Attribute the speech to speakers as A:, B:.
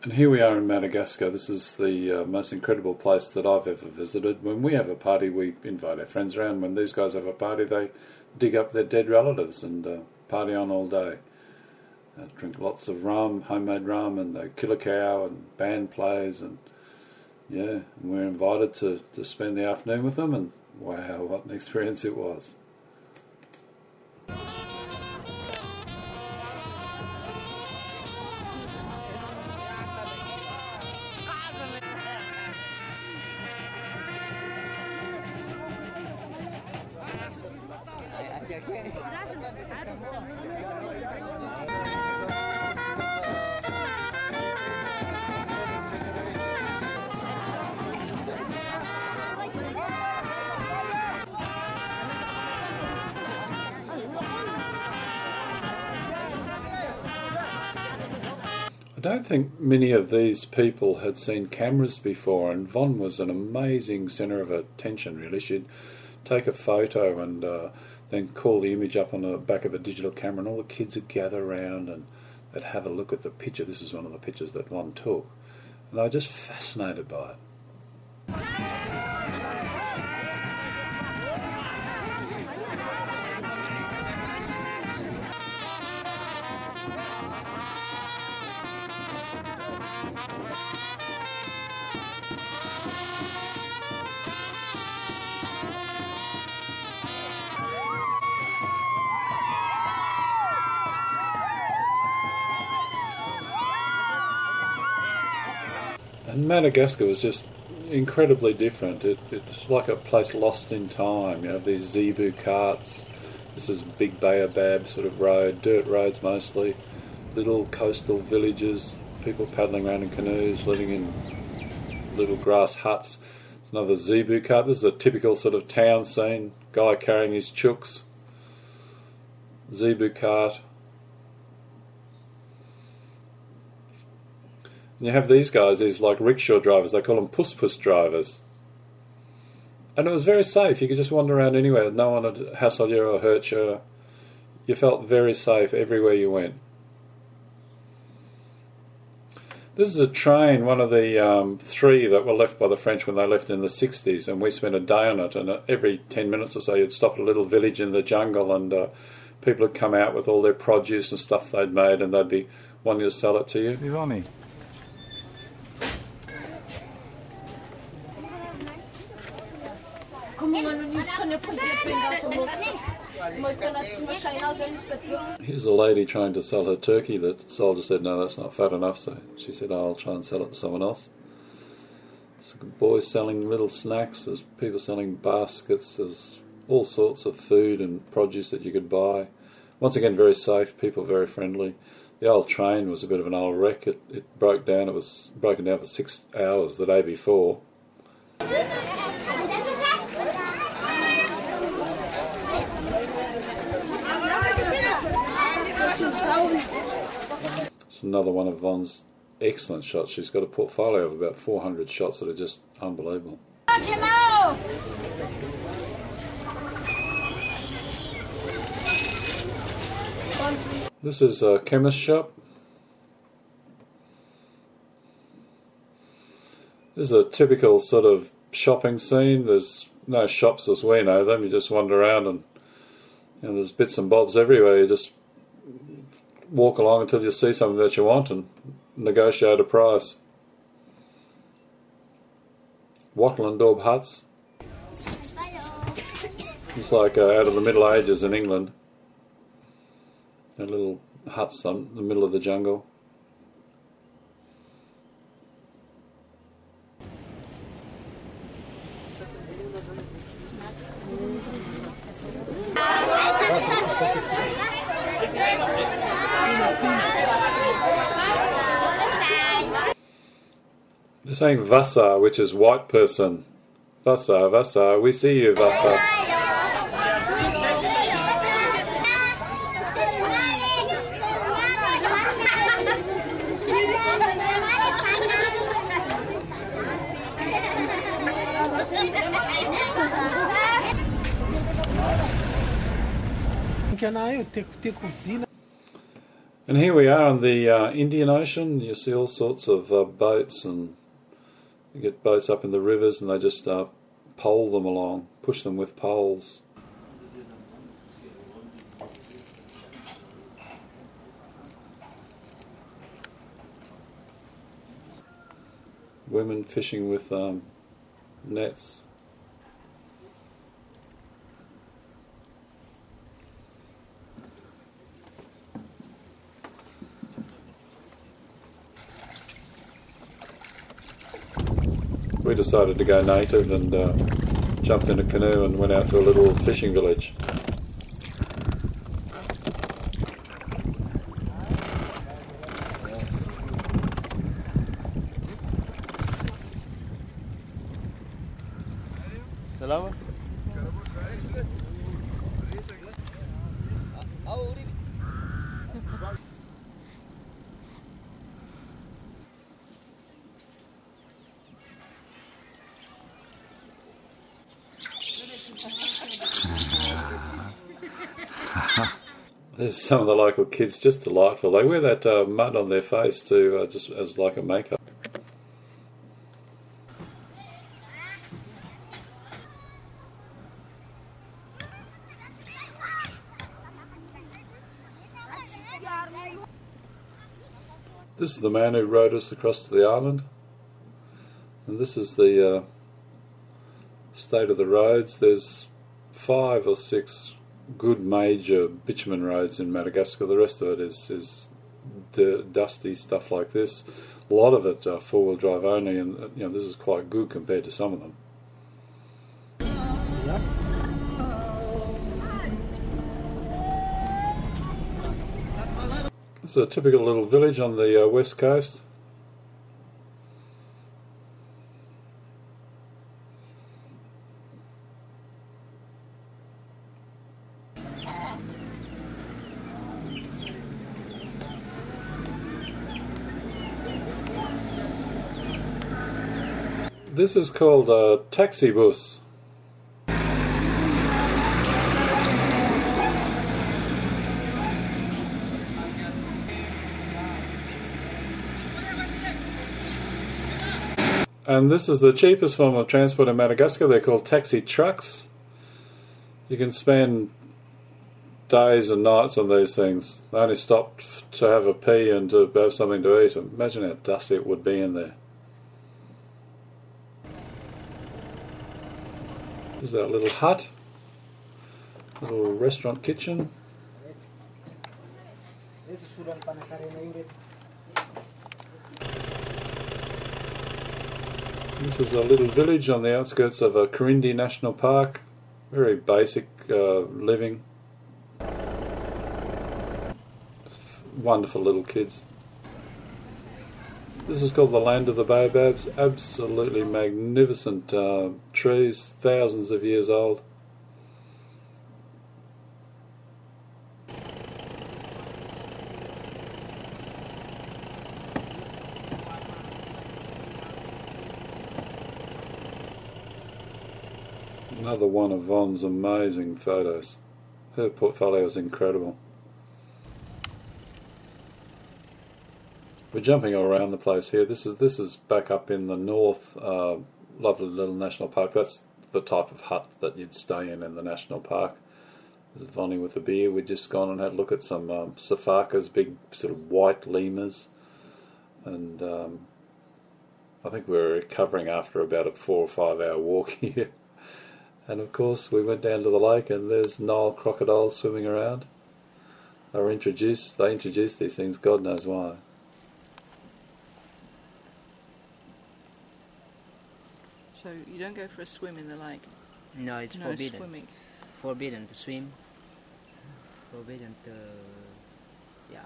A: And here we are in Madagascar. This is the most incredible place that I've ever visited. When we have a party, we invite our friends around. When these guys have a party, they dig up their dead relatives and party on all day. Drink lots of rum, homemade rum, and they kill a cow, and band plays, and yeah, and we're invited to spend the afternoon with them, and wow, what an experience it was. I don't think many of these people had seen cameras before, and Von was an amazing centre of attention really. She'd take a photo and then call the image up on the back of a digital camera, and all the kids would gather around and they'd have a look at the picture. This is one of the pictures that Von took, and they were just fascinated by it. And Madagascar was just incredibly different. It's like a place lost in time. You have these zebu carts. This is big baobab sort of road, dirt roads mostly, little coastal villages, people paddling around in canoes, living in little grass huts. It's another zebu cart. This is a typical sort of town scene. Guy carrying his chooks. Zebu cart. And you have these guys, these like rickshaw drivers, they call them puss-puss drivers. And it was very safe. You could just wander around anywhere. No one would hassle you or hurt you. You felt very safe everywhere you went. This is a train, one of the 3 that were left by the French when they left in the 60s, and we spent a day on it, and every 10 minutes or so you'd stop at a little village in the jungle, and people would come out with all their produce and stuff they'd made, and they'd be wanting to sell it to you.
B: Ivani.
A: Here's a lady trying to sell her turkey. The soldier said, no, that's not fat enough, so she said, oh, I'll try and sell it to someone else. There's boys selling little snacks, there's people selling baskets, there's all sorts of food and produce that you could buy. Once again, very safe, people very friendly. The old train was a bit of an old wreck. It broke down. It was broken down for 6 hours the day before. It's another one of Von's excellent shots. She's got a portfolio of about 400 shots that are just unbelievable. This is a chemist shop. This is a typical sort of shopping scene. There's no shops as we know them. You just wander around and there's bits and bobs everywhere. You just walk along until you see something that you want and negotiate a price. Wattle and daub huts. It's like out of the Middle Ages in England. They're little huts in the middle of the jungle. They're saying Vasa, which is white person. Vasa, Vasa, we see you, Vasa. And here we are on the Indian Ocean. You see all sorts of boats, and you get boats up in the rivers and they just pole them along, push them with poles. Women fishing with nets. We decided to go native and jumped in a canoe and went out to a little fishing village. There's some of the local kids, just delightful. They wear that mud on their face to just as like a makeup. This is the man who rowed us across to the island, and this is the state of the roads. There's 5 or 6 good major bitumen roads in Madagascar. The rest of it is dusty stuff like this. A lot of it 4-wheel drive only, and this is quite good compared to some of them. It's a typical little village on the west coast. This is called a taxi bus. And this is the cheapest form of transport in Madagascar. They're called taxi trucks. You can spend days and nights on these things. They only stop to have a pee and to have something to eat. Imagine how dusty it would be in there. This is our little hut, little restaurant kitchen. This is a little village on the outskirts of a Karindi National Park. Very basic living. Wonderful little kids. This is called the Land of the Baobabs. Absolutely magnificent trees, thousands of years old. Another one of Von's amazing photos. Her portfolio is incredible. We're jumping all around the place here. This is back up in the north, lovely little national park. That's the type of hut that you'd stay in the national park. This is Vonnie with the beer. We'd just gone and had a look at some safakas, big sort of white lemurs, and I think we were recovering after about a 4 or 5 hour walk here. And of course we went down to the lake and there's Nile crocodiles swimming around. They introduced these things, God knows why.
B: So you don't go for a swim in the lake?
C: No, it's
B: no
C: forbidden.
B: Swimming.
C: Forbidden to swim. Forbidden to, yeah.